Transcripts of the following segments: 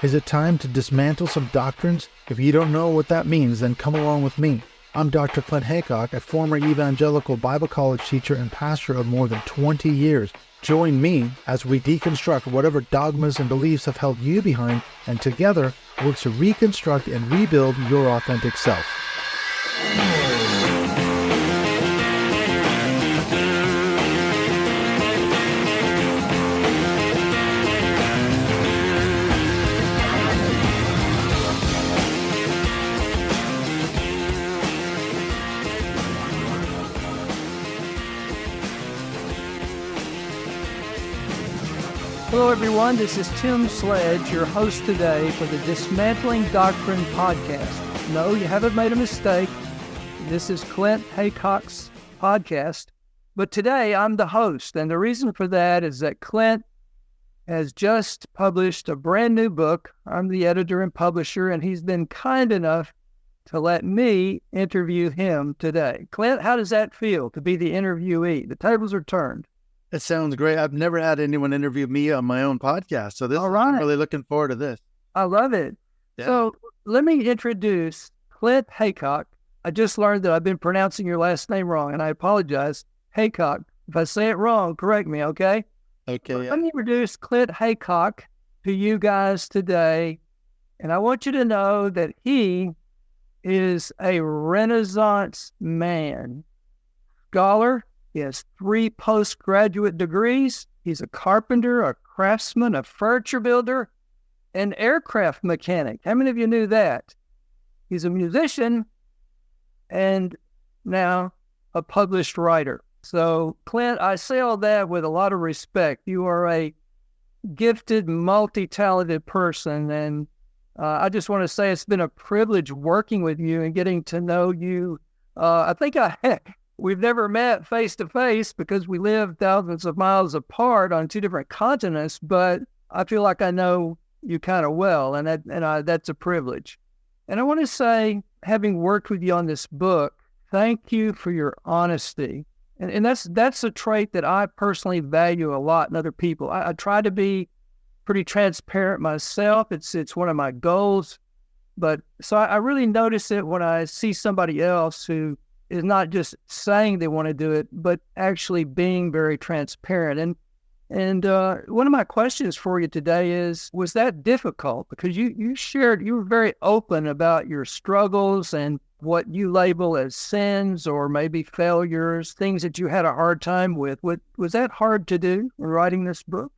Is it time to dismantle some doctrines? If you don't know what that means, then come along with me. I'm Dr. Clint Haycock, a former evangelical Bible college teacher and pastor of more than 20 years. Join me as we deconstruct whatever dogmas and beliefs have held you behind, and together work to reconstruct and rebuild your authentic self. Hello, everyone. This is Tim Sledge, your host today for the Dismantling Doctrine podcast. No, you haven't made a mistake. This is Clint Haycock's podcast. But today, I'm the host. And the reason for that is that Clint has just published a brand new book. I'm the editor and publisher, and he's been kind enough to let me interview him today. Clint, how does that feel to be the interviewee? The tables are turned. It sounds great. I've never had anyone interview me on my own podcast, so I'm really looking forward to this. I love it. Yeah. So let me introduce Clint Haycock. I just learned that I've been pronouncing your last name wrong, and I apologize. Haycock. If I say it wrong, correct me, okay? Okay. Let me introduce Clint Haycock to you guys today, and I want you to know that he is a Renaissance man, scholar. He has 3 postgraduate degrees. He's a carpenter, a craftsman, a furniture builder, an aircraft mechanic. How many of you knew that? He's a musician and now a published writer. So, Clint, I say all that with a lot of respect. You are a gifted, multi-talented person, and I just want to say it's been a privilege working with you and getting to know you. We've never met face-to-face because we live thousands of miles apart on 2 different continents, but I feel like I know you kind of well, and that's a privilege. And I want to say, having worked with you on this book, thank you for your honesty. And that's a trait that I personally value a lot in other people. I try to be pretty transparent myself. It's one of my goals. But so I really notice it when I see somebody else who is not just saying they want to do it, but actually being very transparent. And one of my questions for you today is, was that difficult? Because you were very open about your struggles and what you label as sins or maybe failures, things that you had a hard time with. Was that hard to do in writing this book?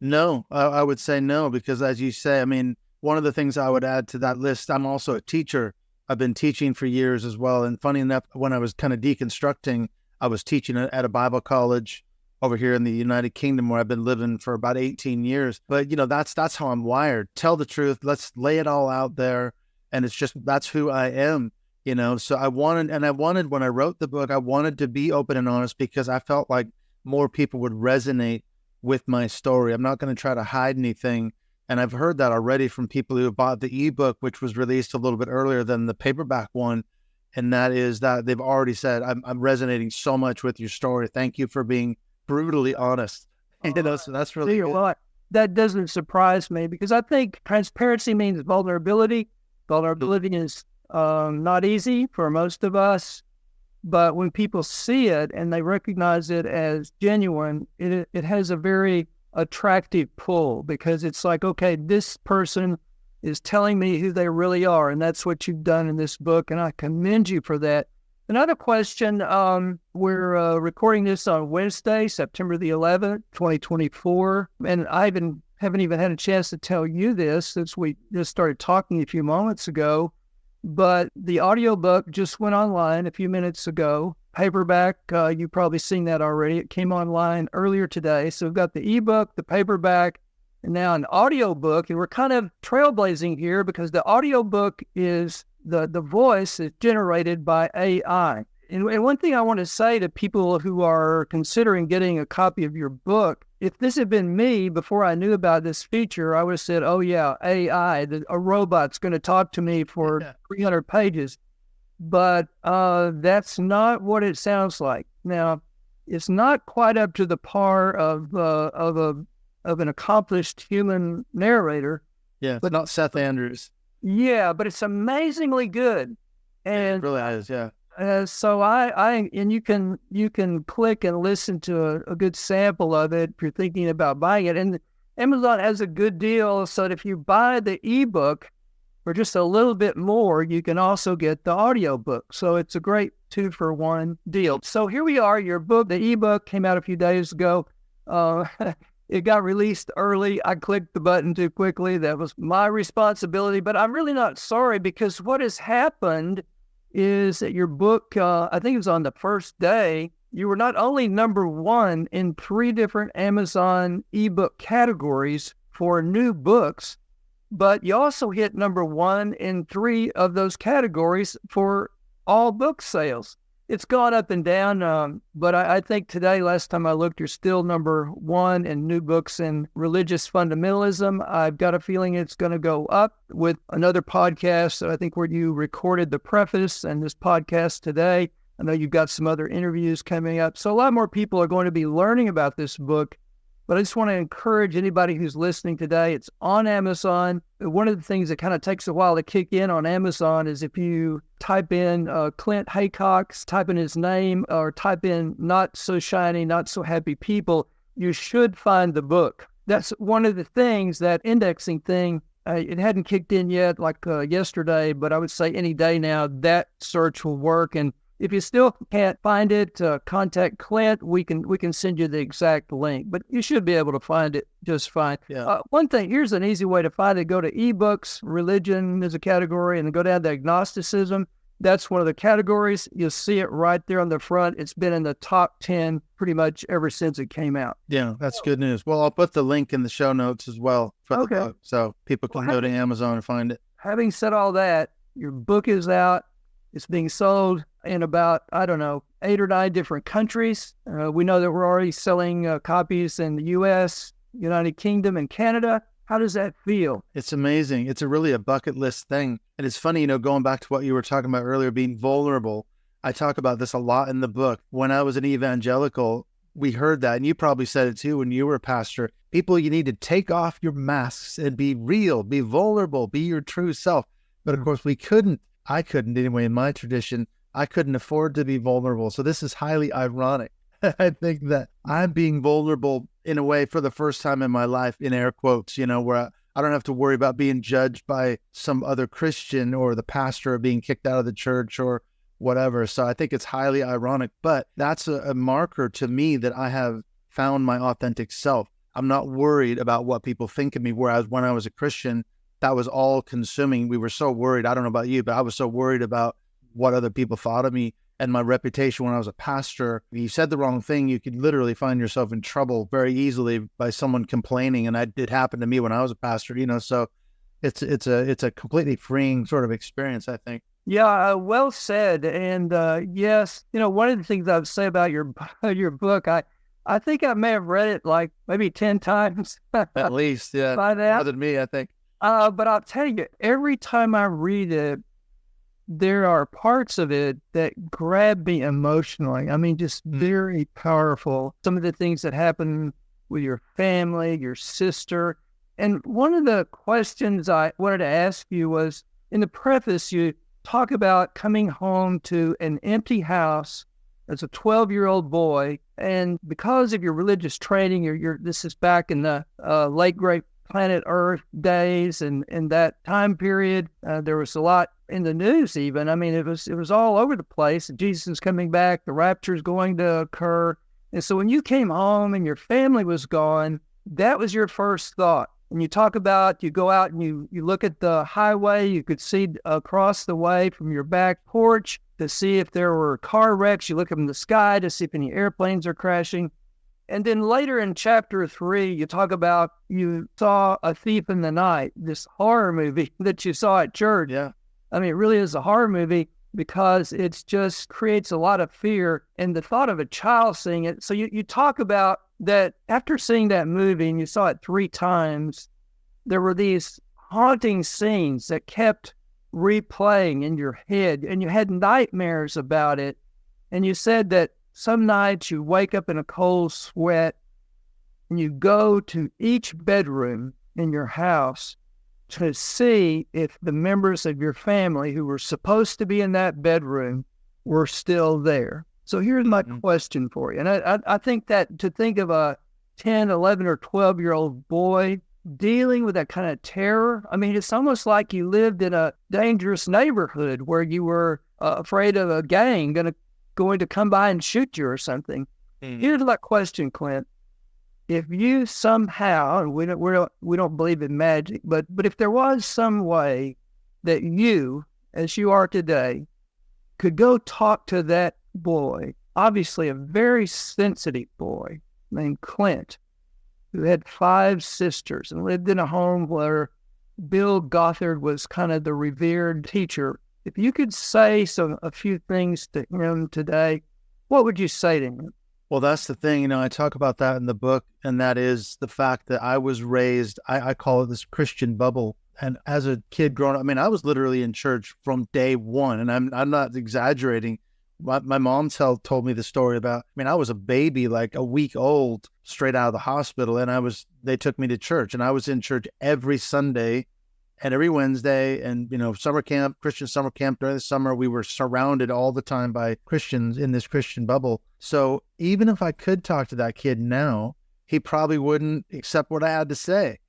No, I would say no, because as you say, I mean, one of the things I would add to that list, I'm also a teacher. I've been teaching for years as well. And funny enough, when I was kind of deconstructing, I was teaching at a Bible college over here in the United Kingdom where I've been living for about 18 years. But, that's how I'm wired. Tell the truth. Let's lay it all out there. And it's just, that's who I am, So I wanted, when I wrote the book, I wanted to be open and honest because I felt like more people would resonate with my story. I'm not going to try to hide anything. And I've heard that already from people who bought the ebook, which was released a little bit earlier than the paperback one. And that is that they've already said, I'm resonating so much with your story. Thank you for being brutally honest. So that's really good. Well, that doesn't surprise me because I think transparency means vulnerability. Vulnerability is not easy for most of us. But when people see it and they recognize it as genuine, it has a very attractive pull because it's like, okay, this person is telling me who they really are, and that's what you've done in this book, and I commend you for that. Another question, we're recording this on Wednesday, September the 11th, 2024, and I haven't even had a chance to tell you this since we just started talking a few moments ago, but the audiobook just went online a few minutes ago. Paperback, you've probably seen that already. It came online earlier today. So we've got the ebook, the paperback, and now an audiobook. And we're kind of trailblazing here because the audiobook is the voice is generated by AI. And one thing I want to say to people who are considering getting a copy of your book, if this had been me before I knew about this feature, I would have said, oh yeah, AI, a robot's going to talk to me for 300 pages. But that's not what it sounds like. Now, it's not quite up to the par of an accomplished human narrator, Yeah, it's But not Seth Andrews. yeah, but it's amazingly good. And It really is, yeah. so and you can click and listen to a good sample of it if you're thinking about buying it. And Amazon has a good deal, so that if you buy the ebook for just a little bit more, you can also get the audiobook. So it's a great 2-for-1 deal. So here we are. Your book, the ebook, came out a few days ago. It got released early. I clicked the button too quickly. That was my responsibility, but I'm really not sorry, because what has happened is that your book, I think it was on the first day, you were not only number 1 in 3 different Amazon ebook categories for new books, but you also hit number 1 in 3 of those categories for all book sales. It's gone up and down, but I think today, last time I looked, you're still number 1 in new books in religious fundamentalism. I've got a feeling it's going to go up with another podcast that I think where you recorded the preface and this podcast today. I know you've got some other interviews coming up. So a lot more people are going to be learning about this book. But I just want to encourage anybody who's listening today. It's on Amazon. One of the things that kind of takes a while to kick in on Amazon is if you type in Clint Haycock, type in his name, or type in not so shiny, not so happy people, you should find the book. That's one of the things, that indexing thing, it hadn't kicked in yet like yesterday, but I would say any day now that search will work. And if you still can't find it, contact Clint. We can send you the exact link, but you should be able to find it just fine. Yeah. One thing, here's an easy way to find it. Go to ebooks, religion is a category, and then go down to agnosticism. That's one of the categories. You'll see it right there on the front. It's been in the top 10 pretty much ever since it came out. Yeah, that's good news. Well, I'll put the link in the show notes as well for the book, so people can go to Amazon and find it. Having said all that, your book is out. It's being sold in about, 8 or 9 different countries. We know that we're already selling copies in the U.S., United Kingdom, and Canada. How does that feel? It's amazing. It's really a bucket list thing. And it's funny, going back to what you were talking about earlier, being vulnerable. I talk about this a lot in the book. When I was an evangelical, we heard that, and you probably said it too when you were a pastor. People, you need to take off your masks and be real, be vulnerable, be your true self. But of course, we couldn't. I couldn't anyway in my tradition. I couldn't afford to be vulnerable. So this is highly ironic. I think that I'm being vulnerable in a way for the first time in my life, in air quotes, where I don't have to worry about being judged by some other Christian or the pastor or being kicked out of the church or whatever. So I think it's highly ironic, but that's a marker to me that I have found my authentic self. I'm not worried about what people think of me. Whereas when I was a Christian, that was all consuming. We were so worried. I don't know about you, but I was so worried about what other people thought of me and my reputation when I was a pastor. If you said the wrong thing, you could literally find yourself in trouble very easily by someone complaining. And it happened to me when I was a pastor, so it's a completely freeing sort of experience, I think. Yeah, well said. And yes, one of the things I would say about your book, I think I may have read it like maybe 10 times. At least, yeah. By now. More than me, I think. But I'll tell you, every time I read it, there are parts of it that grab me emotionally. I mean, just very powerful. Some of the things that happen with your family, your sister. And one of the questions I wanted to ask you was, in the preface, you talk about coming home to an empty house as a 12-year-old boy. And because of your religious training, this is back in the late great planet Earth days, and in that time period, there was a lot in the news even. I mean, it was all over the place. Jesus is coming back. The rapture is going to occur. And so when you came home and your family was gone, that was your first thought. And you talk about, you go out and you look at the highway, you could see across the way from your back porch to see if there were car wrecks. You look up in the sky to see if any airplanes are crashing. And then later in chapter 3, you talk about you saw A Thief in the Night, this horror movie that you saw at church. Yeah. I mean, it really is a horror movie because it just creates a lot of fear. And the thought of a child seeing it. So you talk about that after seeing that movie, and you saw it 3 times, there were these haunting scenes that kept replaying in your head, and you had nightmares about it. And you said that some nights you wake up in a cold sweat and you go to each bedroom in your house to see if the members of your family who were supposed to be in that bedroom were still there. So here's my question for you. And I think that to think of a 10, 11, or 12-year-old boy dealing with that kind of terror, I mean, it's almost like you lived in a dangerous neighborhood where you were afraid of a gang going to come by and shoot you or something. Here's my question, Clint. If you somehow, and we don't believe in magic, but if there was some way that you, as you are today, could go talk to that boy, obviously a very sensitive boy named Clint, who had 5 sisters and lived in a home where Bill Gothard was kind of the revered teacher. If you could say a few things to him today, what would you say to him? Well, that's the thing, I talk about that in the book, and that is the fact that I was raised, I call it this Christian bubble. And as a kid growing up, I mean, I was literally in church from day one, and I'm not exaggerating. My mom told me the story about, I was a baby, like a week old, straight out of the hospital, and they took me to church, and I was in church every Sunday and every Wednesday, and, summer camp, Christian summer camp during the summer, we were surrounded all the time by Christians in this Christian bubble. So even if I could talk to that kid now, he probably wouldn't accept what I had to say,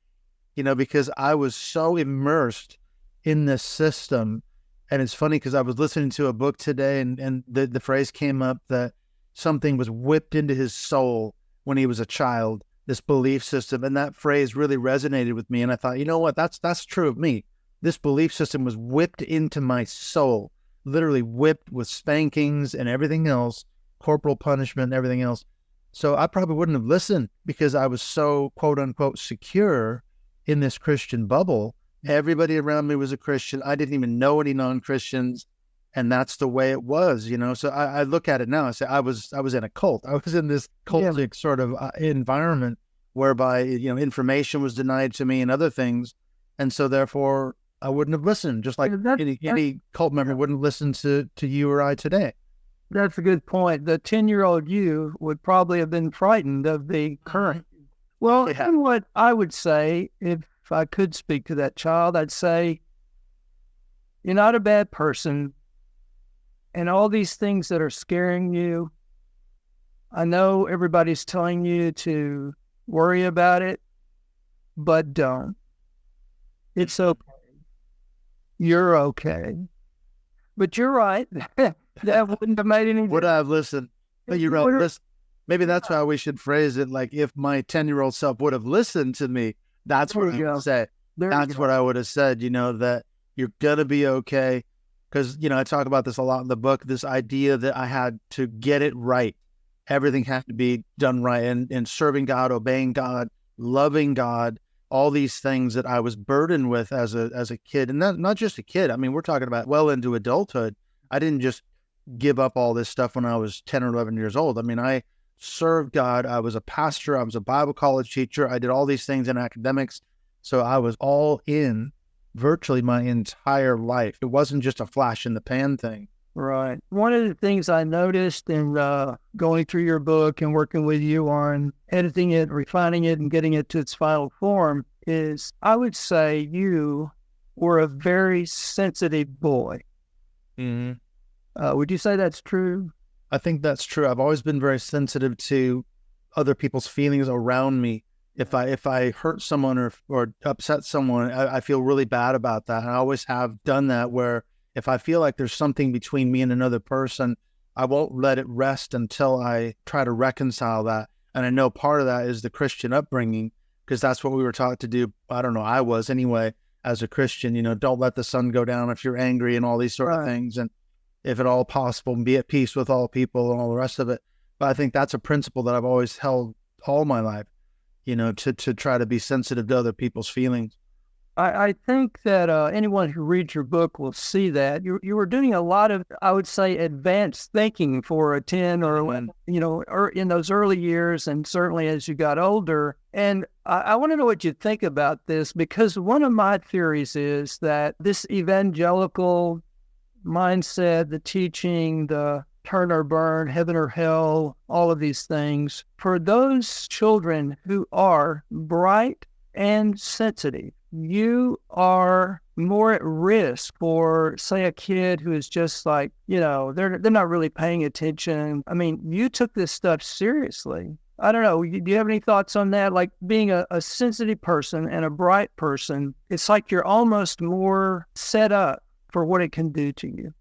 because I was so immersed in this system. And it's funny because I was listening to a book today, and the phrase came up that something was whipped into his soul when he was a child, this belief system. And that phrase really resonated with me. And I thought, you know what, that's true of me. This belief system was whipped into my soul, literally whipped with spankings and everything else, corporal punishment and everything else. So I probably wouldn't have listened because I was so, quote unquote, secure in this Christian bubble. Everybody around me was a Christian. I didn't even know any non-Christians. And that's the way it was, So I look at it now. I say I was in a cult. I was in this cultic sort of environment whereby, information was denied to me and other things. And so therefore I wouldn't have listened, just like any cult member wouldn't listen to you or I today. That's a good point. The 10-year-old you would probably have been frightened of the current. Well, and what I would say, if I could speak to that child, I'd say, you're not a bad person. And all these things that are scaring you, I know everybody's telling you to worry about it, but don't. It's okay. You're okay. But you're right. That wouldn't have made any difference. Would I have listened? But you're right. Listen, maybe that's how we should phrase it. Like, if my 10-year-old self would have listened to me, that's what I would say. That's what I would have said, that you're going to be okay. Because, I talk about this a lot in the book, this idea that I had to get it right. Everything had to be done right. And serving God, obeying God, loving God, all these things that I was burdened with as a kid. And not just a kid. We're talking about well into adulthood. I didn't just give up all this stuff when I was 10 or 11 years old. I served God. I was a pastor. I was a Bible college teacher. I did all these things in academics. So I was all in virtually my entire life. It wasn't just a flash in the pan thing. Right. One of the things I noticed in going through your book and working with you on editing it, refining it, and getting it to its final form is, I would say you were a very sensitive boy. Mm-hmm. Would you say that's true? I think that's true. I've always been very sensitive to other people's feelings around me. If I hurt someone or upset someone, I feel really bad about that. And I always have done that, where if I feel like there's something between me and another person, I won't let it rest until I try to reconcile that. And I know part of that is the Christian upbringing, because that's what we were taught to do. I don't know, I was anyway, as a Christian, don't let the sun go down if you're angry and all these sort of things. And if at all possible, be at peace with all people and all the rest of it. But I think that's a principle that I've always held all my life. To try to be sensitive to other people's feelings. I think that anyone who reads your book will see that you were doing a lot of, I would say, advanced thinking for a 10 or when, or in those early years, and certainly as you got older. And I want to know what you think about this, because one of my theories is that this evangelical mindset, the teaching, the turn or burn, heaven or hell, all of these things, for those children who are bright and sensitive, you are more at risk for, say, a kid who is just like, they're not really paying attention. I mean, you took this stuff seriously. I don't know. Do you have any thoughts on that? Like being a sensitive person and a bright person, it's like you're almost more set up for what it can do to you.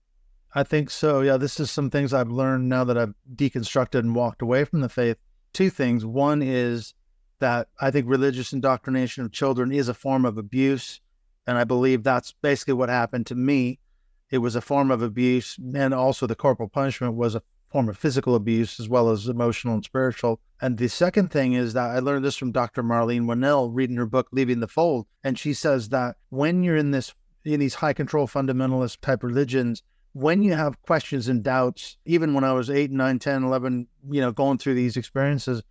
I think so. Yeah, this is some things I've learned now that I've deconstructed and walked away from the faith. Two things. One is that I think religious indoctrination of children is a form of abuse. And I believe that's basically what happened to me. It was a form of abuse. And also the corporal punishment was a form of physical abuse as well as emotional and spiritual. And the second thing is that I learned this from Dr. Marlene Winnell reading her book, Leaving the Fold. And she says that when you're in these high control fundamentalist type religions, when you have questions and doubts, even when I was 8, 9, 10, 11, going through these experiences,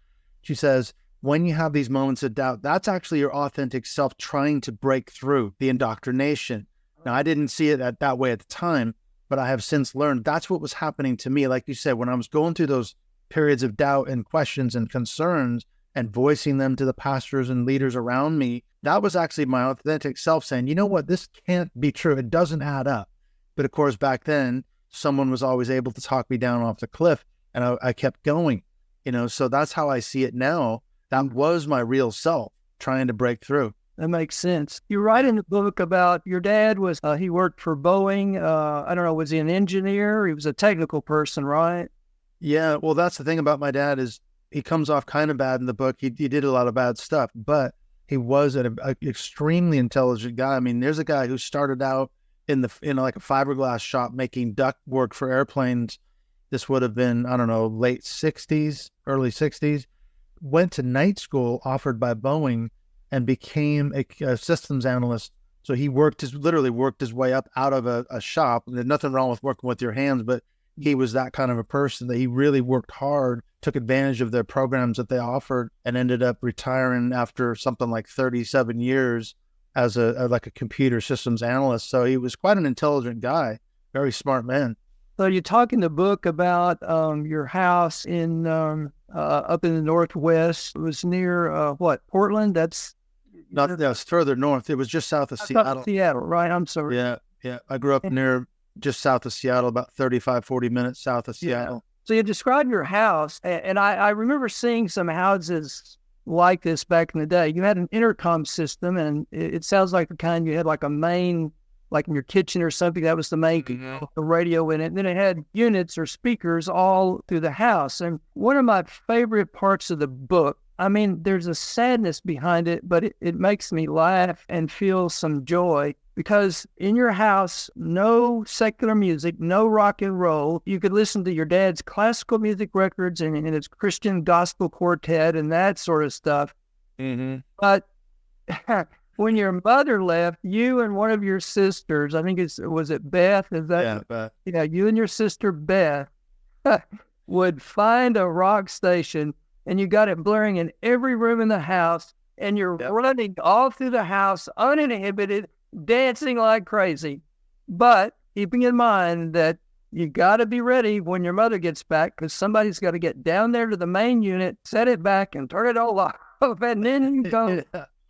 she says, when you have these moments of doubt, that's actually your authentic self trying to break through the indoctrination. Now, I didn't see it that way at the time, but I have since learned that's what was happening to me. Like you said, when I was going through those periods of doubt and questions and concerns and voicing them to the pastors and leaders around me, that was actually my authentic self saying, you know what, this can't be true. It doesn't add up. But of course, back then, someone was always able to talk me down off the cliff, and I kept going, so that's how I see it now. That was my real self trying to break through. That makes sense. You write in the book about your dad he worked for Boeing. I don't know, was he an engineer? He was a technical person, right? Yeah, well, that's the thing about my dad is he comes off kind of bad in the book. He did a lot of bad stuff, but he was an extremely intelligent guy. I mean, there's a guy who started out in like a fiberglass shop making duct work for airplanes. This would have been, I don't know, late 60s, early 60s. Went to night school offered by Boeing and became a systems analyst. So he literally worked his way up out of a shop. There's nothing wrong with working with your hands, but he was that kind of a person that he really worked hard, took advantage of their programs that they offered, and ended up retiring after something like 37 years as a computer systems analyst. So he was quite an intelligent guy, very smart man. So you talk in the book about your house in up in the Northwest. It was near Portland? That's further north. It was just south of Seattle. Seattle, right? I'm sorry. Yeah. I grew up near just south of Seattle, about 35, 40 minutes south of Seattle. Yeah. So you described your house, and I remember seeing some houses like this back in the day. You had an intercom system, and it sounds like the kind you had like a main, like in your kitchen or something, that was the main the radio in it. And then it had units or speakers all through the house. And one of my favorite parts of the book, I mean, there's a sadness behind it, but it makes me laugh and feel some joy, because in your house, no secular music, no rock and roll. You could listen to your dad's classical music records and his Christian gospel quartet and that sort of stuff. Mm-hmm. But when your mother left, you and one of your sisters, I think was it Beth? Is that? Yeah, Beth. Yeah, you and your sister Beth would find a rock station, and you got it blaring in every room in the house, and you're running all through the house uninhibited, dancing like crazy. But keeping in mind that you got to be ready when your mother gets back, because somebody's got to get down there to the main unit, set it back, and turn it all off, and then you go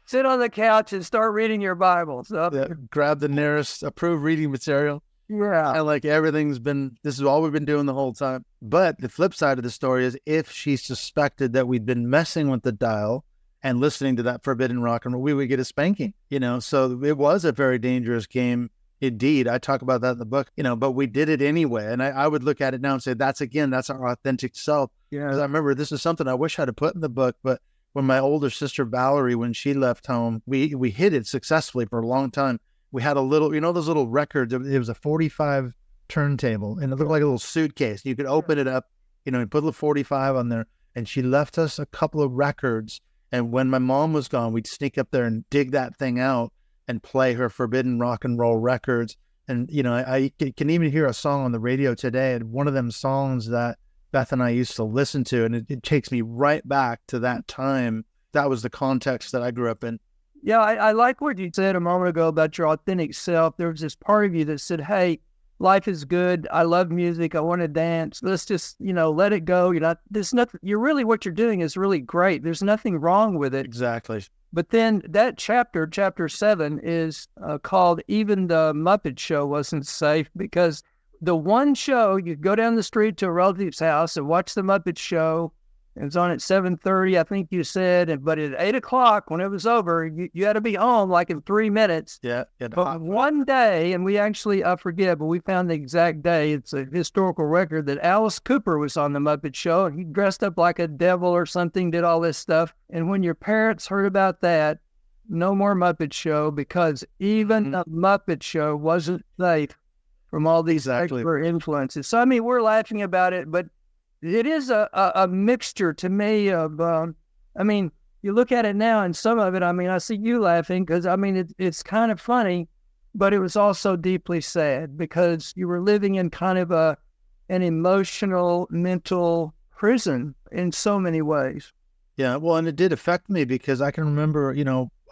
sit on the couch and start reading your Bible. So grab the nearest approved reading material. Yeah. And like this is all we've been doing the whole time. But the flip side of the story is if she suspected that we'd been messing with the dial and listening to that forbidden rock and roll, we would get a spanking, so it was a very dangerous game. Indeed. I talk about that in the book, but we did it anyway. And I would look at it now and say, that's our authentic self. Yeah. Because I remember this is something I wish I'd have put in the book, but when my older sister Valerie, when she left home, we hid it successfully for a long time. We had a little, those little records. It was a 45 turntable, and it looked like a little suitcase. You could open it up, and put a little 45 on there. And she left us a couple of records. And when my mom was gone, we'd sneak up there and dig that thing out and play her forbidden rock and roll records. And, I can even hear a song on the radio today, and one of them songs that Beth and I used to listen to, and it takes me right back to that time. That was the context that I grew up in. Yeah, I like what you said a moment ago about your authentic self. There was this part of you that said, hey, life is good. I love music. I want to dance. Let's just, let it go. There's nothing, what you're doing is really great. There's nothing wrong with it. Exactly. But then that chapter 7, is called Even the Muppet Show Wasn't Safe, because the one show, you go down the street to a relative's house and watch the Muppet Show. It was on at 7:30, I think you said, but at 8 o'clock, when it was over, you had to be home like in 3 minutes. Yeah. But one day, and we actually, I forget, but we found the exact day. It's a historical record that Alice Cooper was on the Muppet Show, and he dressed up like a devil or something, did all this stuff. And when your parents heard about that, no more Muppet Show, because even the Muppet Show wasn't safe from all these extra influences. So, I mean, we're laughing about it, but it is a mixture to me of, you look at it now and some of it, I see you laughing because, it's kind of funny, but it was also deeply sad because you were living in kind of an emotional, mental prison in so many ways. Yeah, well, and it did affect me because I can remember,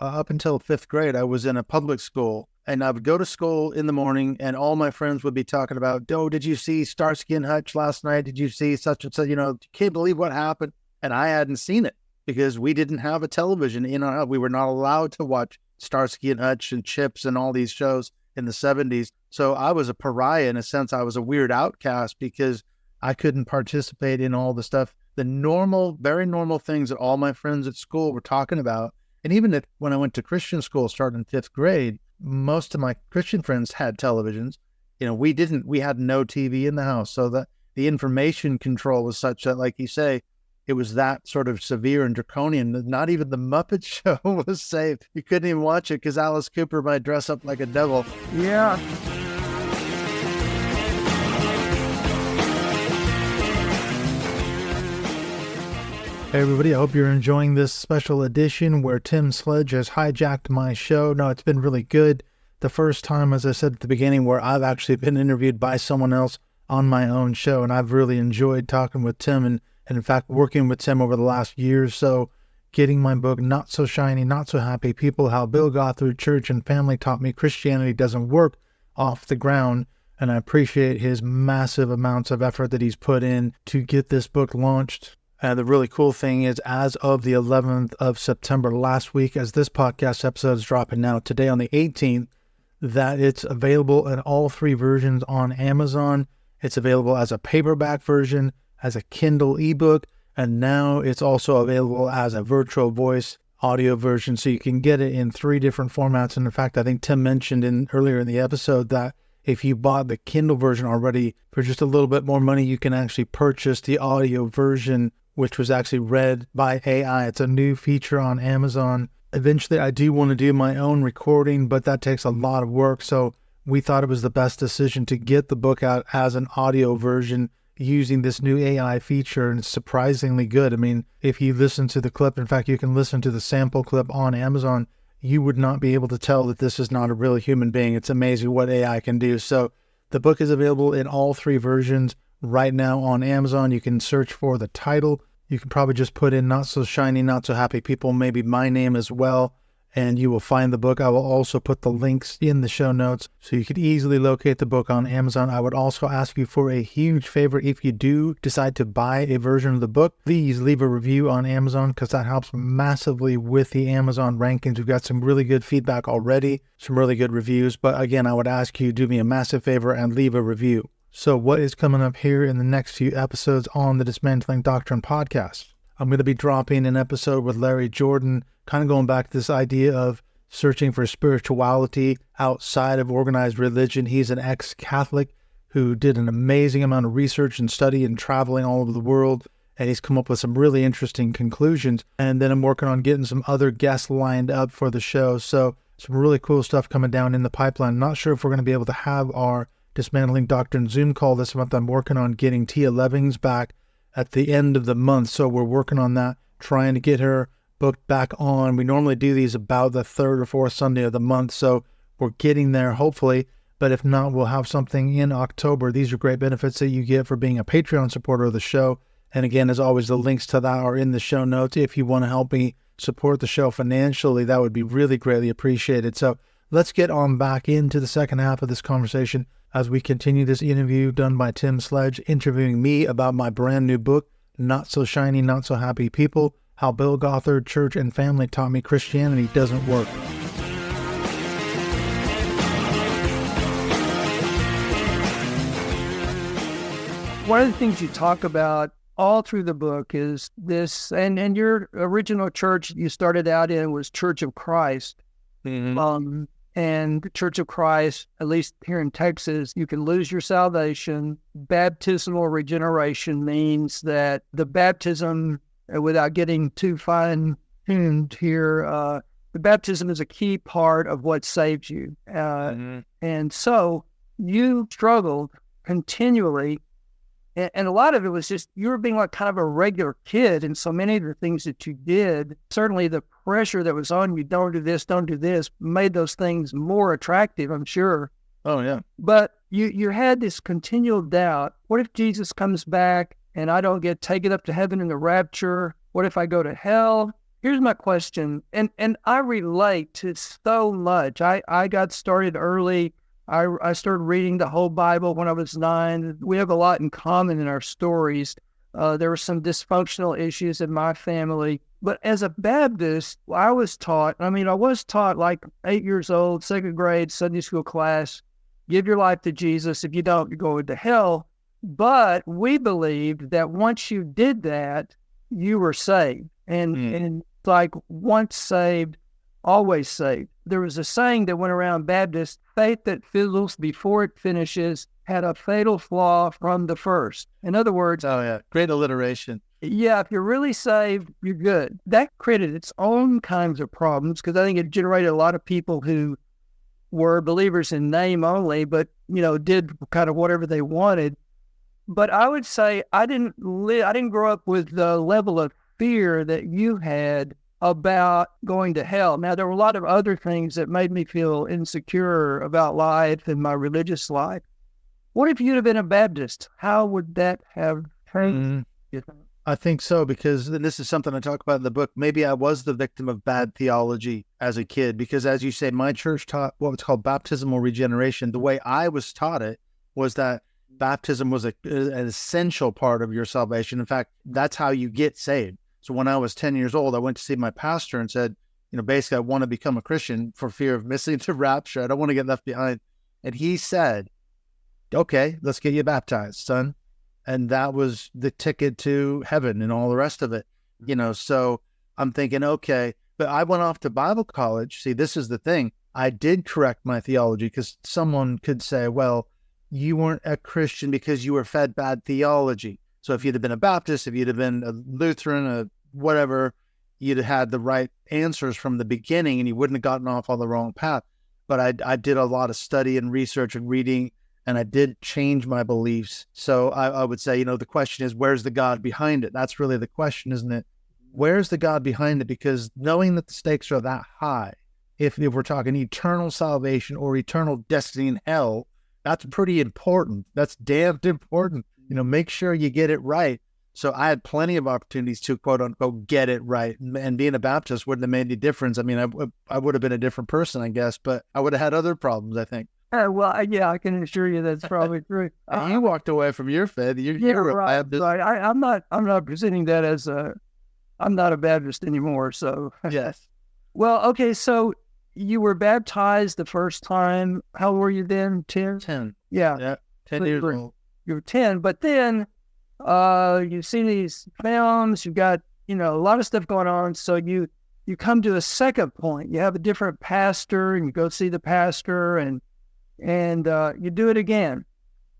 up until 5th grade, I was in a public school. And I would go to school in the morning and all my friends would be talking about, oh, did you see Starsky and Hutch last night? Did you see such and such? Can't believe what happened. And I hadn't seen it because we didn't have a television in our house. We were not allowed to watch Starsky and Hutch and Chips and all these shows in the 70s. So I was a pariah in a sense. I was a weird outcast because I couldn't participate in all the stuff, the normal, very normal things that all my friends at school were talking about. And even when I went to Christian school starting in 5th grade, most of my Christian friends had televisions. We didn't. We had no TV in the house. So that the information control was such that, like you say, it was that sort of severe and draconian that not even the Muppet Show was safe. You couldn't even watch it because Alice Cooper might dress up like a devil. Yeah. Hey everybody, I hope you're enjoying this special edition where Tim Sledge has hijacked my show. No, it's been really good. The first time, as I said at the beginning, where I've actually been interviewed by someone else on my own show, and I've really enjoyed talking with Tim and in fact working with Tim over the last year or so, getting my book, Not So Shiny, Not So Happy People, How Bill Gothard Church and Family Taught Me Christianity Doesn't Work, off the ground. And I appreciate his massive amounts of effort that he's put in to get this book launched. And the really cool thing is, as of the 11th of September last week, as this podcast episode is dropping now, today on the 18th, that it's available in all 3 versions on Amazon. It's available as a paperback version, as a Kindle ebook, and now it's also available as a virtual voice audio version. So you can get it in 3 different formats. And in fact, I think Tim mentioned earlier in the episode that if you bought the Kindle version already for just a little bit more money, you can actually purchase the audio version, which was actually read by AI. It's a new feature on Amazon. Eventually, I do want to do my own recording, but that takes a lot of work. So we thought it was the best decision to get the book out as an audio version using this new AI feature, and it's surprisingly good. I mean, if you listen to the clip, in fact, you can listen to the sample clip on Amazon, you would not be able to tell that this is not a real human being. It's amazing what AI can do. So the book is available in all 3 versions right now on Amazon. You can search for the title. You can probably just put in Not So Shiny, Not So Happy People, maybe my name as well, and you will find the book. I will also put the links in the show notes so you can easily locate the book on Amazon. I would also ask you for a huge favor. If you do decide to buy a version of the book, please leave a review on Amazon because that helps massively with the Amazon rankings. We've got some really good feedback already, some really good reviews. But again, I would ask you to do me a massive favor and leave a review. So what is coming up here in the next few episodes on the Dismantling Doctrine podcast? I'm going to be dropping an episode with Larry Jordan, kind of going back to this idea of searching for spirituality outside of organized religion. He's an ex-Catholic who did an amazing amount of research and study and traveling all over the world, and he's come up with some really interesting conclusions. And then I'm working on getting some other guests lined up for the show. So some really cool stuff coming down in the pipeline. Not sure if we're going to be able to have our Dismantling Doctrine Zoom call this month. I'm working on getting Tia Levings back at the end of the month. So we're working on that, trying to get her booked back on. We normally do these about the 3rd or 4th Sunday of the month. So we're getting there, hopefully. But if not, we'll have something in October. These are great benefits that you get for being a Patreon supporter of the show. And again, as always, the links to that are in the show notes. If you want to help me support the show financially, that would be really greatly appreciated. So let's get on back into the second half of this conversation. as we continue this interview done by Tim Sledge, interviewing me about my brand new book, Not So Shiny, Not So Happy People, How Bill Gothard, Church and Family Taught Me Christianity Doesn't Work. One of the things you talk about all through the book is this, and your original church you started out in was Church of Christ. Mm-hmm. And the Church of Christ, at least here in Texas, you can lose your salvation. Baptismal regeneration means that the baptism, without getting too fine-tuned here, the baptism is a key part of what saves you. And so you struggled continually. And a lot of it was just you were being like kind of a regular kid. And so many of the things that you did, certainly the pressure that was on you, don't do this, made those things more attractive, I'm sure. Oh, yeah. But you had this continual doubt. What if Jesus comes back and I don't get taken up to heaven in the rapture? What if I go to hell? Here's my question. And I relate to so much. I got started early. I started reading the whole Bible when I was 9. We have a lot in common in our stories. There were some dysfunctional issues in my family. But as a Baptist, I was taught like 8 years old, second grade, Sunday school class, give your life to Jesus. If you don't, you're going to hell. But we believed that once you did that, you were saved. And like once saved, always saved. There was a saying that went around Baptist, faith that fizzles before it finishes had a fatal flaw from the first. In other words... Oh, yeah. Great alliteration. Yeah, if you're really saved, you're good. That created its own kinds of problems because I think it generated a lot of people who were believers in name only, but, did kind of whatever they wanted. But I would say I didn't grow up with the level of fear that you had about going to hell. Now, there were a lot of other things that made me feel insecure about life and my religious life. What if you'd have been a Baptist? How would that have changed? I think so, because this is something I talk about in the book. Maybe I was the victim of bad theology as a kid, because as you say, my church taught what was called baptismal regeneration. The way I was taught it was that baptism was an essential part of your salvation. In fact, that's how you get saved. So when I was 10 years old, I went to see my pastor and said, basically, I want to become a Christian for fear of missing the rapture. I don't want to get left behind. And he said, okay, let's get you baptized, son. And that was the ticket to heaven and all the rest of it. So I'm thinking, okay, but I went off to Bible college. See, this is the thing. I did correct my theology because someone could say, well, you weren't a Christian because you were fed bad theology. So if you'd have been a Baptist, if you'd have been a Lutheran, a whatever, you'd have had the right answers from the beginning and you wouldn't have gotten off on the wrong path. But I did a lot of study and research and reading, and I did change my beliefs. So I would say, the question is, where's the God behind it? That's really the question, isn't it? Where's the God behind it? Because knowing that the stakes are that high, if we're talking eternal salvation or eternal destiny in hell, that's pretty important. That's damned important. Make sure you get it right. So I had plenty of opportunities to, quote unquote, get it right. And being a Baptist wouldn't have made any difference. I mean, I would have been a different person, I guess, but I would have had other problems, I think. Yeah, I can assure you that's probably true. You walked away from your faith. You're right. I'm not presenting that as I'm not a Baptist anymore. So yes. Well, okay. So you were baptized the first time. How old were you then? 10? 10. Yeah. 10 years old. You were 10, but then you see these films, you've got, a lot of stuff going on. So you come to a second point. You have a different pastor and you go see the pastor and you do it again.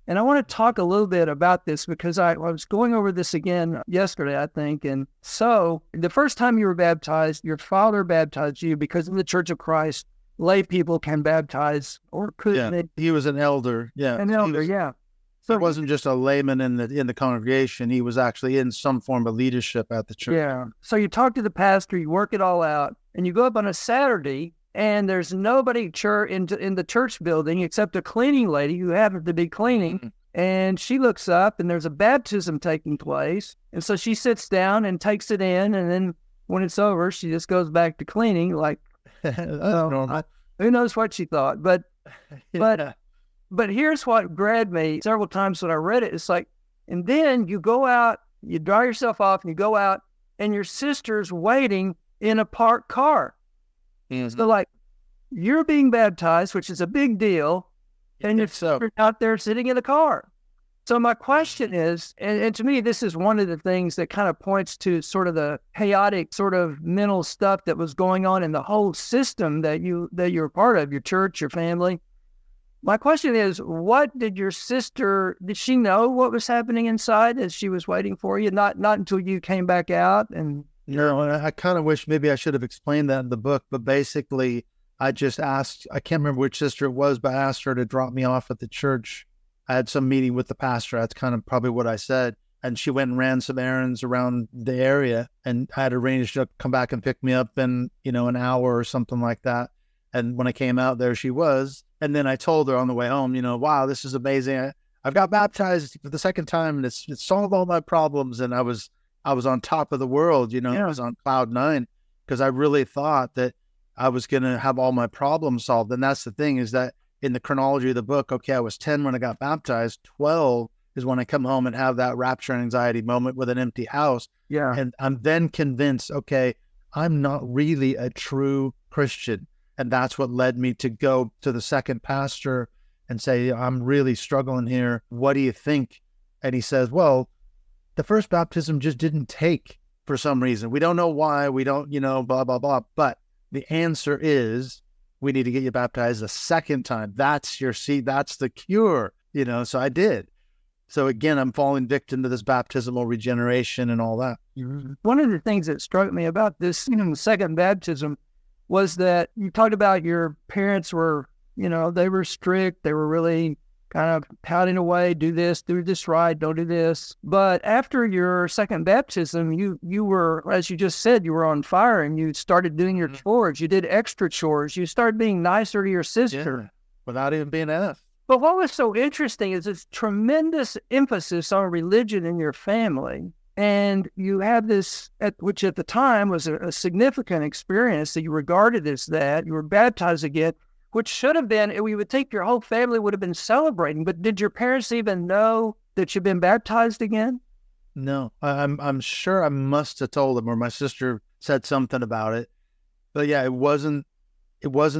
And I want to talk a little bit about this because I was going over this again yesterday, I think. And so the first time you were baptized, your father baptized you because in the Church of Christ, lay people can baptize or couldn't. Yeah, he was an elder. Yeah. An elder, yeah. So it wasn't just a layman in the congregation. He was actually in some form of leadership at the church. Yeah. So you talk to the pastor, you work it all out, and you go up on a Saturday, and there's nobody in the church building except a cleaning lady who happened to be cleaning. Mm-hmm. And she looks up, and there's a baptism taking place. And so she sits down and takes it in, and then when it's over, she just goes back to cleaning. Like, that's normal. Who knows what she thought? But But here's what grabbed me several times when I read it. It's like, and then you go out, you dry yourself off, and you go out, and your sister's waiting in a parked car. Mm-hmm. So, like, you're being baptized, which is a big deal, and your sister's out there sitting in the car. So my question is, and to me, this is one of the things that kind of points to sort of the chaotic sort of mental stuff that was going on in the whole system that you're part of, your church, your family. My question is, what did your sister, did she know what was happening inside as she was waiting for you? Not until you came back out? And no, I kind of wish maybe I should have explained that in the book, but basically I just asked, I can't remember which sister it was, but I asked her to drop me off at the church. I had some meeting with the pastor. That's kind of probably what I said. And she went and ran some errands around the area, and I had arranged to come back and pick me up in, an hour or something like that. And when I came out, there she was. And then I told her on the way home, wow, this is amazing. I've got baptized for the second time, and it's solved all my problems. And I was on top of the world, I was on cloud nine, because I really thought that I was going to have all my problems solved. And that's the thing, is that in the chronology of the book, okay, I was 10 when I got baptized. 12 is when I come home and have that rapture anxiety moment with an empty house. Yeah. And I'm then convinced, okay, I'm not really a true Christian. And that's what led me to go to the second pastor and say, I'm really struggling here. What do you think? And he says, well, the first baptism just didn't take for some reason. We don't know why. We don't, blah, blah, blah. But the answer is, we need to get you baptized a second time. That's your seed. That's the cure, so I did. So again, I'm falling victim to this baptismal regeneration and all that. One of the things that struck me about this, second baptism, was that you talked about your parents were, they were strict. They were really kind of pouting away, do this right, don't do this. But after your second baptism, you were, as you just said, you were on fire, and you started doing your chores. You did extra chores. You started being nicer to your sister. Without even being asked. But what was so interesting is this tremendous emphasis on religion in your family. And you have this, which at the time was a significant experience that you regarded as that. You were baptized again, which should have been, we would think your whole family would have been celebrating. But did your parents even know that you'd been baptized again? No, I'm sure I must have told them, or my sister said something about it. But yeah, it wasn't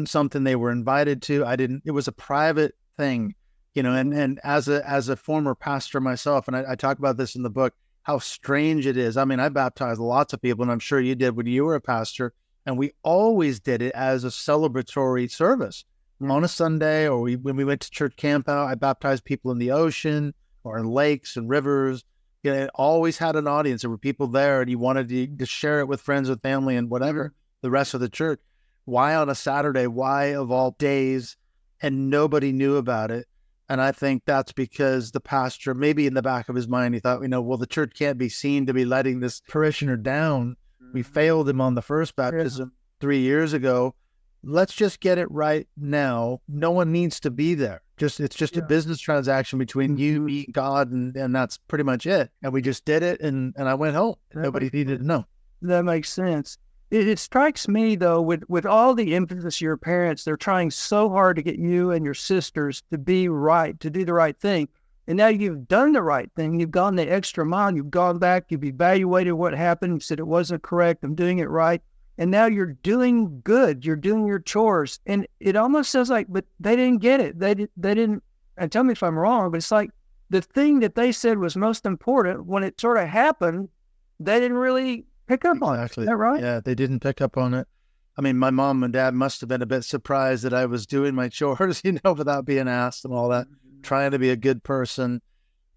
something they were invited to. It was a private thing, and as a former pastor myself, and I talk about this in the book, how strange it is. I mean, I baptized lots of people, and I'm sure you did when you were a pastor, and we always did it as a celebratory service. On a Sunday, or when we went to church camp out, I baptized people in the ocean or in lakes and rivers. It always had an audience. There were people there, and you wanted to share it with friends and family and whatever, the rest of the church. Why on a Saturday? Why of all days? And nobody knew about it. And I think that's because the pastor, maybe in the back of his mind, he thought, well, the church can't be seen to be letting this parishioner down. We failed him on the first baptism 3 years ago. Let's just get it right now. No one needs to be there. It's just a business transaction between you, me, God, and that's pretty much it. And we just did it, and I went home. Nobody needed to know. That makes sense. It strikes me, though, with all the emphasis of your parents, they're trying so hard to get you and your sisters to be right, to do the right thing. And now you've done the right thing. You've gone the extra mile. You've gone back. You've evaluated what happened. You said it wasn't correct. I'm doing it right. And now you're doing good. You're doing your chores. And it almost sounds like, but they didn't get it. They didn't, and tell me if I'm wrong, but it's like the thing that they said was most important, when it sort of happened, they didn't really pick up on it. Actually, is that right? Yeah, they didn't pick up on it. I mean, my mom and dad must have been a bit surprised that I was doing my chores, without being asked and all that, trying to be a good person.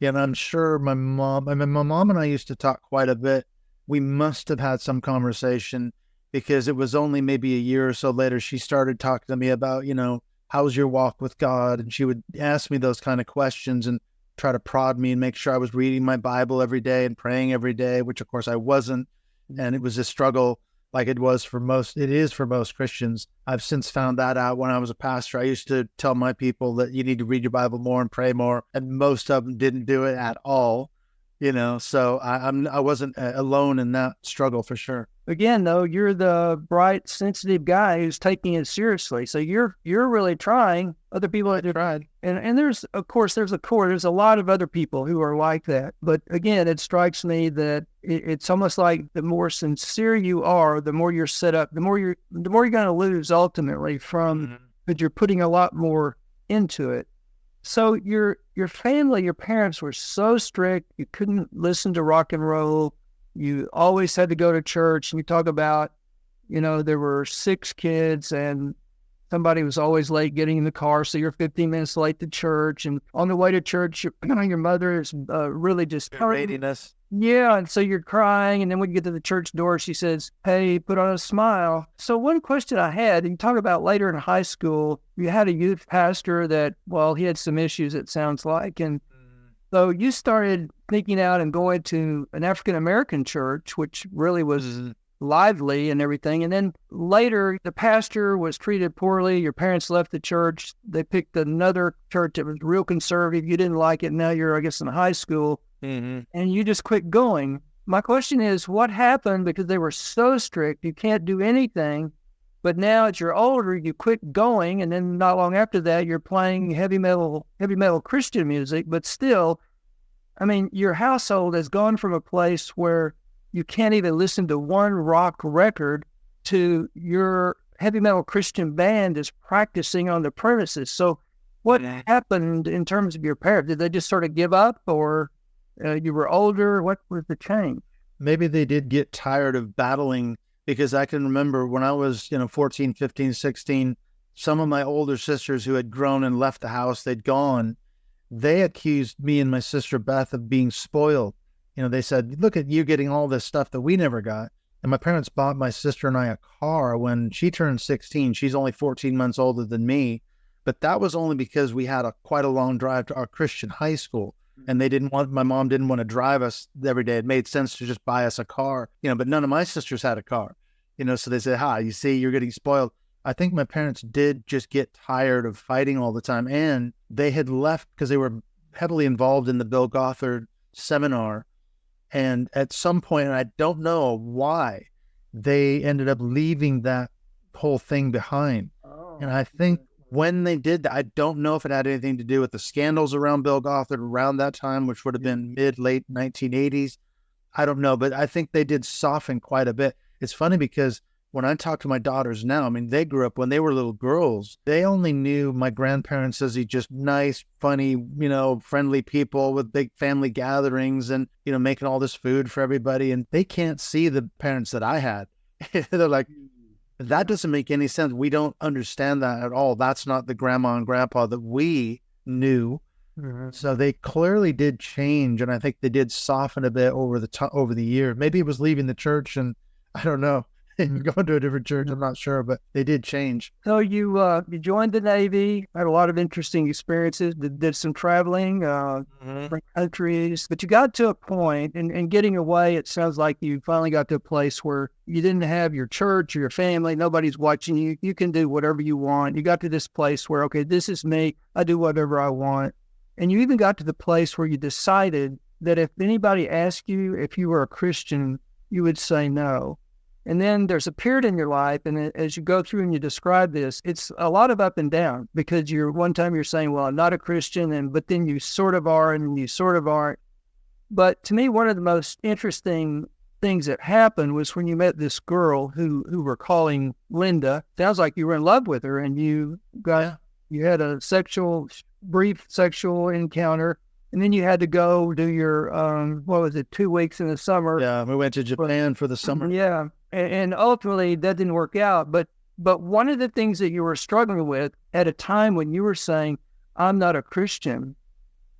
Yeah, and I'm sure my mom and I used to talk quite a bit. We must have had some conversation, because it was only maybe a year or so later she started talking to me about, how's your walk with God? And she would ask me those kind of questions and try to prod me and make sure I was reading my Bible every day and praying every day, which of course I wasn't. And it was a struggle, like it is for most Christians. I've since found that out when I was a pastor. I used to tell my people that you need to read your Bible more and pray more, and most of them didn't do it at all. So I wasn't alone in that struggle, for sure. again, though, you're the bright, sensitive guy who's taking it seriously. So you're really trying. Other people that tried, and there's a lot of other people who are like that. But again, it strikes me that it's almost like the more sincere you are, the more you're set up, the more you're going to lose ultimately from, but you're putting a lot more into it. So your family, your parents were so strict. You couldn't listen to rock and roll. You always had to go to church. And you talk about, there were 6 kids and somebody was always late getting in the car. So you're 15 minutes late to church. And on the way to church, your mother is really just berating us. Yeah. And so you're crying. And then when you get to the church door, she says, "Hey, put on a smile." So one question I had, and you talk about later in high school, you had a youth pastor that, well, he had some issues, it sounds like. And so you started thinking out and going to an African-American church, which really was lively and everything. And then later, the pastor was treated poorly. Your parents left the church. They picked another church that was real conservative. You didn't like it. Now you're, I guess, in high school. And you just quit going. My question is, what happened? Because they were so strict, you can't do anything. But now as you're older, you quit going, and then not long after that, you're playing heavy metal Christian music. But still, I mean, your household has gone from a place where you can't even listen to one rock record to your heavy metal Christian band is practicing on the premises. So what happened in terms of your parents? Did they just sort of give up, or you were older? What was the change? Maybe they did get tired of battling, because I can remember when I was, 14, 15, 16, some of my older sisters who had grown and left the house, they'd gone. They accused me and my sister Beth of being spoiled. They said, "Look at you getting all this stuff that we never got." And my parents bought my sister and I a car when she turned 16. She's only 14 months older than me. But that was only because we had quite a long drive to our Christian high school. And my mom didn't want to drive us every day. It made sense to just buy us a car, but none of my sisters had a car, so they said, you see, you're getting spoiled. I think my parents did just get tired of fighting all the time. And they had left because they were heavily involved in the Bill Gothard seminar. And at some point, and I don't know why, they ended up leaving that whole thing behind. And I think when they did that, I don't know if it had anything to do with the scandals around Bill Gothard around that time, which would have been late 1980s. I don't know, but I think they did soften quite a bit. It's funny because when I talk to my daughters now, I mean, they grew up when they were little girls. They only knew my grandparents as just nice, funny, friendly people with big family gatherings and, making all this food for everybody. And they can't see the parents that I had. They're like, that doesn't make any sense. We don't understand that at all. That's not the grandma and grandpa that we knew. So they clearly did change. And I think they did soften a bit over the year. Maybe it was leaving the church, and I don't know. And going to a different church, I'm not sure, but they did change. So you joined the Navy, had a lot of interesting experiences, did some traveling, different countries, but you got to a point, and getting away, it sounds like you finally got to a place where you didn't have your church or your family, nobody's watching you, you can do whatever you want. You got to this place where, okay, this is me, I do whatever I want. And you even got to the place where you decided that if anybody asked you if you were a Christian, you would say no. And then there's a period in your life, and as you go through and you describe this, it's a lot of up and down, because one time you're saying, well, I'm not a Christian, but then you sort of are and you sort of aren't. But to me, one of the most interesting things that happened was when you met this girl who we're calling Linda. Sounds like you were in love with her, and you had a brief sexual encounter. And then you had to go do your, 2 weeks in the summer. Yeah, we went to Japan for the summer. Yeah, and ultimately that didn't work out. But one of the things that you were struggling with at a time when you were saying, I'm not a Christian,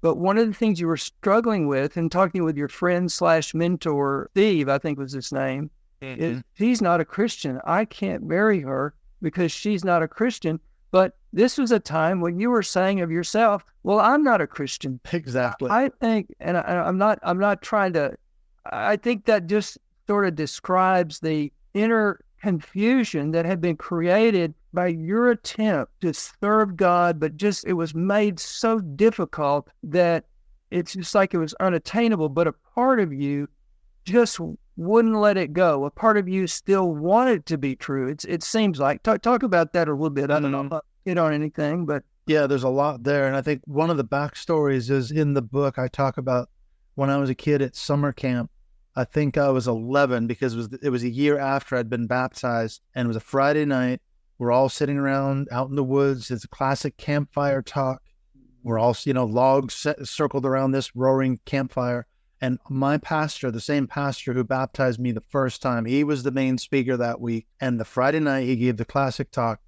but one of the things you were struggling with and talking with your friend/mentor, Steve, I think was his name, is he's not a Christian. I can't marry her because she's not a Christian. But this was a time when you were saying of yourself, well, I'm not a Christian. Exactly. I think, and I'm not trying to, I think that just sort of describes the inner confusion that had been created by your attempt to serve God, but it was made so difficult that it's just like it was unattainable. But a part of you just wouldn't let it go. A part of you still wanted to be true. It seems like. Talk about that a little bit. I don't know if I hit on anything, but yeah, there's a lot there. And I think one of the backstories is in the book. I talk about when I was a kid at summer camp. I think I was 11 because it was a year after I'd been baptized, and it was a Friday night. We're all sitting around out in the woods. It's a classic campfire talk. We're all, logs circled around this roaring campfire. And my pastor, the same pastor who baptized me the first time, he was the main speaker that week. And the Friday night, he gave the classic talk.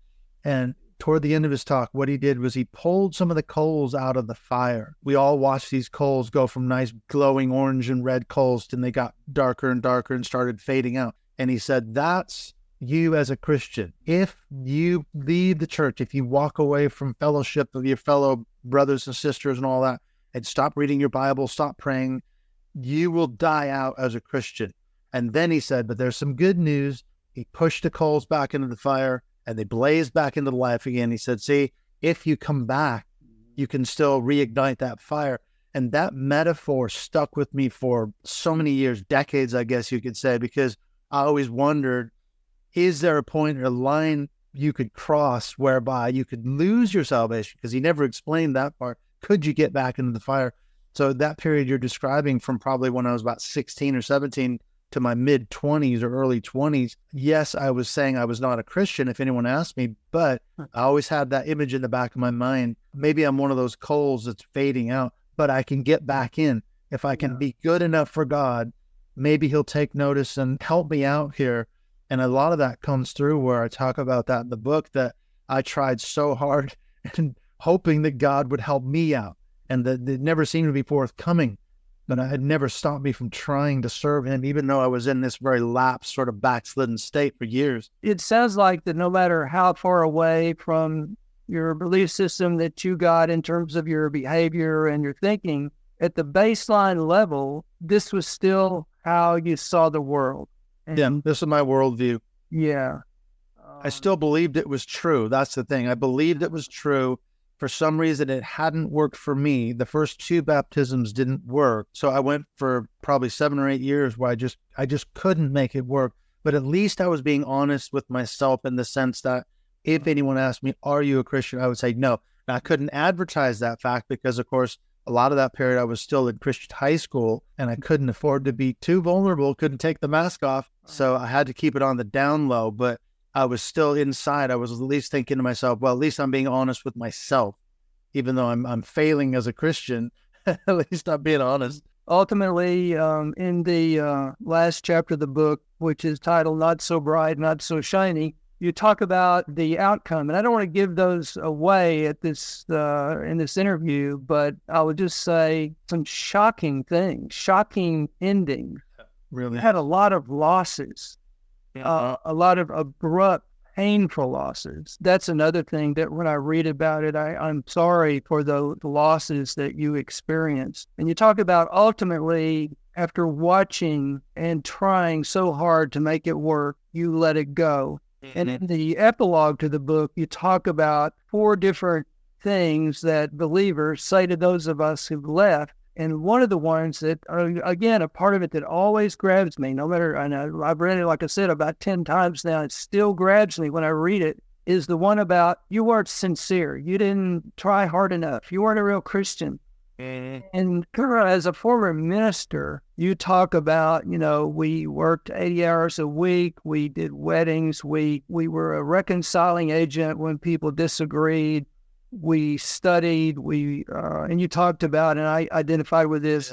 And toward the end of his talk, what he did was he pulled some of the coals out of the fire. We all watched these coals go from nice glowing orange and red coals, and they got darker and darker and started fading out. And he said, that's you as a Christian. If you leave the church, if you walk away from fellowship of your fellow brothers and sisters and all that, and stop reading your Bible, stop praying, you will die out as a Christian. And then he said, but there's some good news. He pushed the coals back into the fire and they blazed back into the life again. He said, see, if you come back, you can still reignite that fire. And that metaphor stuck with me for so many years, decades, I guess you could say, because I always wondered, is there a point or a line you could cross whereby you could lose your salvation? Because he never explained that part. Could you get back into the fire? So that period you're describing from probably when I was about 16 or 17 to my mid-20s or early 20s, yes, I was saying I was not a Christian if anyone asked me, but I always had that image in the back of my mind. Maybe I'm one of those coals that's fading out, but I can get back in. If I can be good enough for God, maybe he'll take notice and help me out here. And a lot of that comes through where I talk about that in the book, that I tried so hard and hoping that God would help me out, and that it never seemed to be forthcoming. But it had never stopped me from trying to serve him, even though I was in this very lapsed, sort of backslidden state for years. It sounds like that no matter how far away from your belief system that you got in terms of your behavior and your thinking, at the baseline level, this was still how you saw the world. And yeah, this is my worldview. Yeah. I still believed it was true. That's the thing. I believed it was true. For some reason, it hadn't worked for me. The first 2 baptisms didn't work. So I went for probably 7 or 8 years where I just couldn't make it work. But at least I was being honest with myself in the sense that if anyone asked me, are you a Christian? I would say no. Now, I couldn't advertise that fact because, of course, a lot of that period I was still in Christian high school and I couldn't afford to be too vulnerable, couldn't take the mask off. So I had to keep it on the down low. But I was still inside. I was at least thinking to myself, well, at least I'm being honest with myself. Even though I'm failing as a Christian, at least I'm being honest. Ultimately, in the last chapter of the book, which is titled Not So Bright, Not So Shiny, you talk about the outcome. And I don't want to give those away at this in this interview, but I would just say some shocking things, shocking endings. Really? You had a lot of losses, a lot of abrupt, painful losses. That's another thing that when I read about it, I'm sorry for the losses that you experienced. And you talk about ultimately, after watching and trying so hard to make it work, you let it go. Mm-hmm. And in the epilogue to the book, you talk about 4 different things that believers say to those of us who've left. And one of the ones that are, again, a part of it that always grabs me, no matter, I know I've read it, like I said, about 10 times now, it still grabs me when I read it, is the one about you weren't sincere. You didn't try hard enough. You weren't a real Christian. Mm-hmm. And as a former minister, you talk about, we worked 80 hours a week. We did weddings. We were a reconciling agent when people disagreed. We studied, and you talked about, and I identified with this.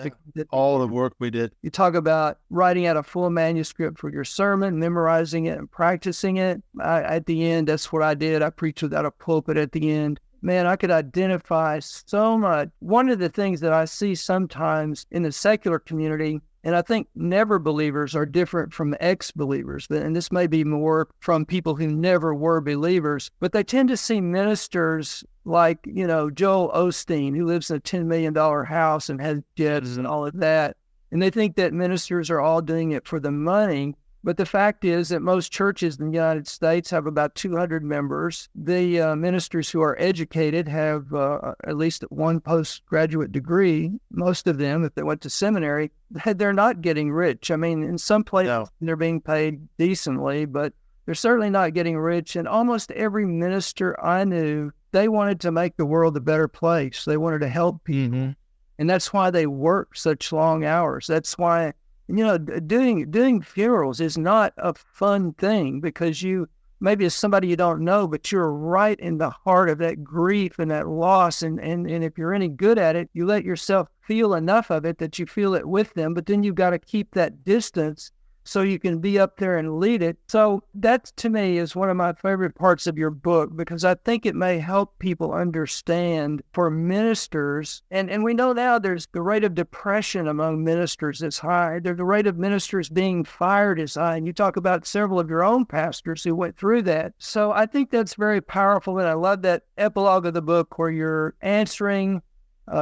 All the work we did. You talk about writing out a full manuscript for your sermon, memorizing it and practicing it. At the end, that's what I did. I preached without a pulpit at the end. Man, I could identify so much. One of the things that I see sometimes in the secular community, and I think never believers are different from ex-believers, and this may be more from people who never were believers, but they tend to see ministers like, Joel Osteen, who lives in a $10 million house and has jets and all of that. And they think that ministers are all doing it for the money. But the fact is that most churches in the United States have about 200 members. The ministers who are educated have at least one postgraduate degree. Most of them, if they went to seminary, they're not getting rich. I mean, in some places, they're being paid decently, but they're certainly not getting rich. And almost every minister I knew, they wanted to make the world a better place. They wanted to help people. Mm-hmm. And that's why they work such long hours. That's why, doing funerals is not a fun thing, because maybe it's somebody you don't know, but you're right in the heart of that grief and that loss. And if you're any good at it, you let yourself feel enough of it that you feel it with them, but then you've got to keep that distance so you can be up there and lead it. So that, to me, is one of my favorite parts of your book, because I think it may help people understand for ministers. And we know now there's the rate of depression among ministers is high. The rate of ministers being fired is high. And you talk about several of your own pastors who went through that. So I think that's very powerful. And I love that epilogue of the book where you're answering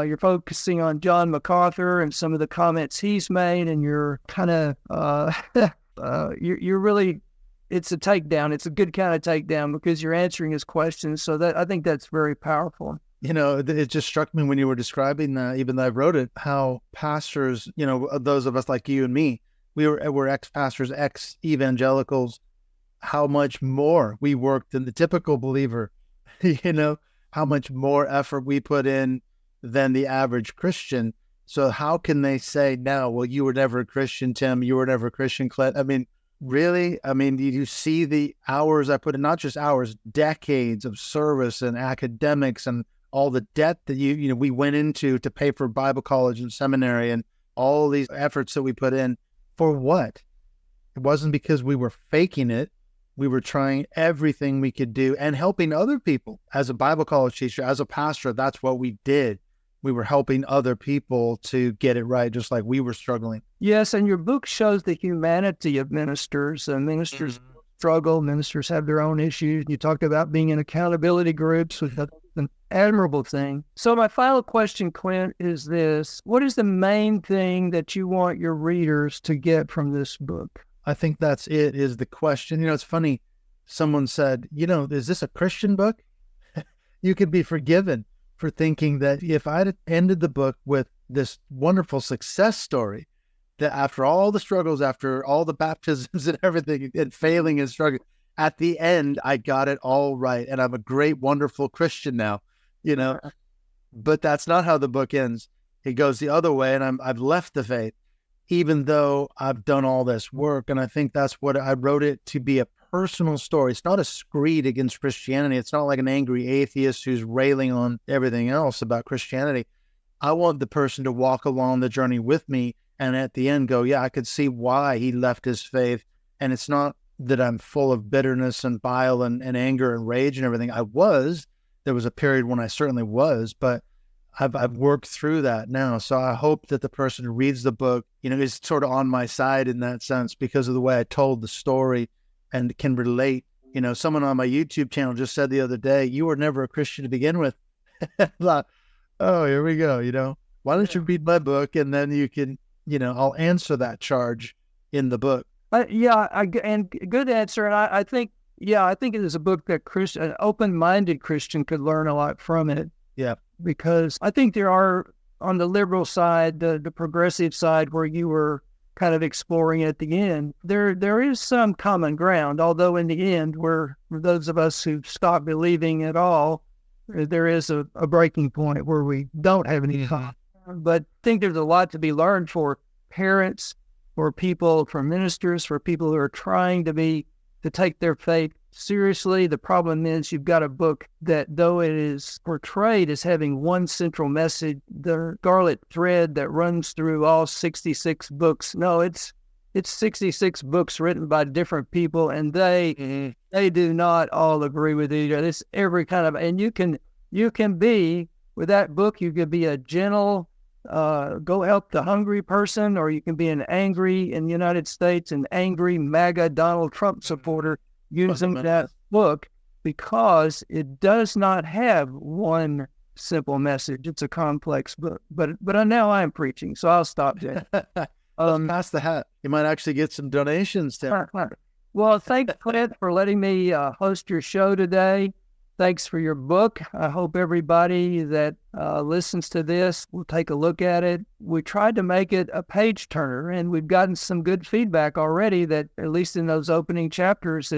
you're focusing on John MacArthur and some of the comments he's made, and you're kind of, you're really, it's a takedown. It's a good kind of takedown because you're answering his questions. So I think that's very powerful. It just struck me when you were describing that, even though I wrote it, how pastors, those of us like you and me, we're ex-pastors, ex-evangelicals, how much more we worked than the typical believer, how much more effort we put in than the average Christian. So how can they say now, well, you were never a Christian, Tim, you were never a Christian, Clint? I mean, really? I mean, you see the hours I put in, not just hours, decades of service and academics and all the debt that we went into to pay for Bible college and seminary and all these efforts that we put in for what? It wasn't because we were faking it. We were trying everything we could do and helping other people. As a Bible college teacher, as a pastor, that's what we did. We were helping other people to get it right, just like we were struggling. Yes, and your book shows the humanity of ministers. Ministers struggle, ministers have their own issues. You talked about being in accountability groups, which is an admirable thing. So my final question, Clint, is this. What is the main thing that you want your readers to get from this book? I think that's it, is the question. It's funny. Someone said, is this a Christian book? You could be forgiven for thinking that if I'd ended the book with this wonderful success story, that after all the struggles, after all the baptisms and everything, and failing and struggling, at the end, I got it all right. And I'm a great, wonderful Christian now, but that's not how the book ends. It goes the other way. And I've left the faith, even though I've done all this work. And I think that's what I wrote it to be, a personal story. It's not a screed against Christianity. It's not like an angry atheist who's railing on everything else about Christianity. I want the person to walk along the journey with me and at the end go, yeah, I could see why he left his faith. And it's not that I'm full of bitterness and bile and anger and rage and everything. There was a period when I certainly was, but I've worked through that now. So I hope that the person who reads the book, is sort of on my side in that sense because of the way I told the story and can relate. Someone on my YouTube channel just said the other day, you were never a Christian to begin with. Like, oh, here we go. Why don't you read my book and then you can, I'll answer that charge in the book. And good answer. And I think it is a book that an open-minded Christian could learn a lot from it. Yeah. Because I think there are, on the liberal side, the progressive side where you were kind of exploring at the end, there is some common ground, although in the end, for those of us who stop believing at all, there is a breaking point where we don't have any common. But I think there's a lot to be learned for parents, for people, for ministers, for people who are trying to take their faith seriously. The problem is you've got a book that, though it is portrayed as having one central message, the scarlet thread that runs through all 66 books. No, it's 66 books written by different people, and they do not all agree with each other. It's every kind of, and you can be, with that book, you could be a gentle, go help the hungry person, or you can be in the United States, an angry MAGA Donald Trump supporter using that book, because it does not have one simple message. It's a complex book. But now I'm preaching, so I'll stop there. Pass the hat. You might actually get some donations, Tim. Well, thanks, Clint, for letting me host your show today. Thanks for your book. I hope everybody that listens to this will take a look at it. We tried to make it a page turner, and we've gotten some good feedback already that, at least in those opening chapters,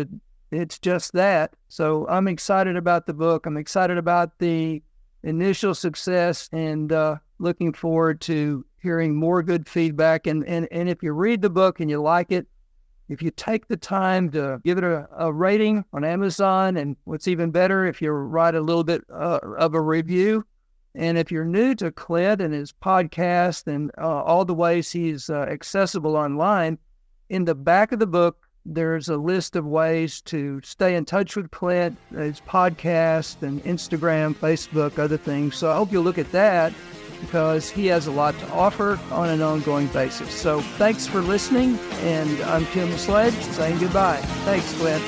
it's just that. So I'm excited about the book. I'm excited about the initial success, and looking forward to hearing more good feedback. And if you read the book and you like it, if you take the time to give it a rating on Amazon, and what's even better, if you write a little bit of a review. And if you're new to Clint and his podcast and all the ways he's accessible online, in the back of the book, there's a list of ways to stay in touch with Clint, his podcast and Instagram, Facebook, other things. So I hope you'll look at that, because he has a lot to offer on an ongoing basis. So thanks for listening, and I'm Tim Sledge saying goodbye. Thanks, Clint.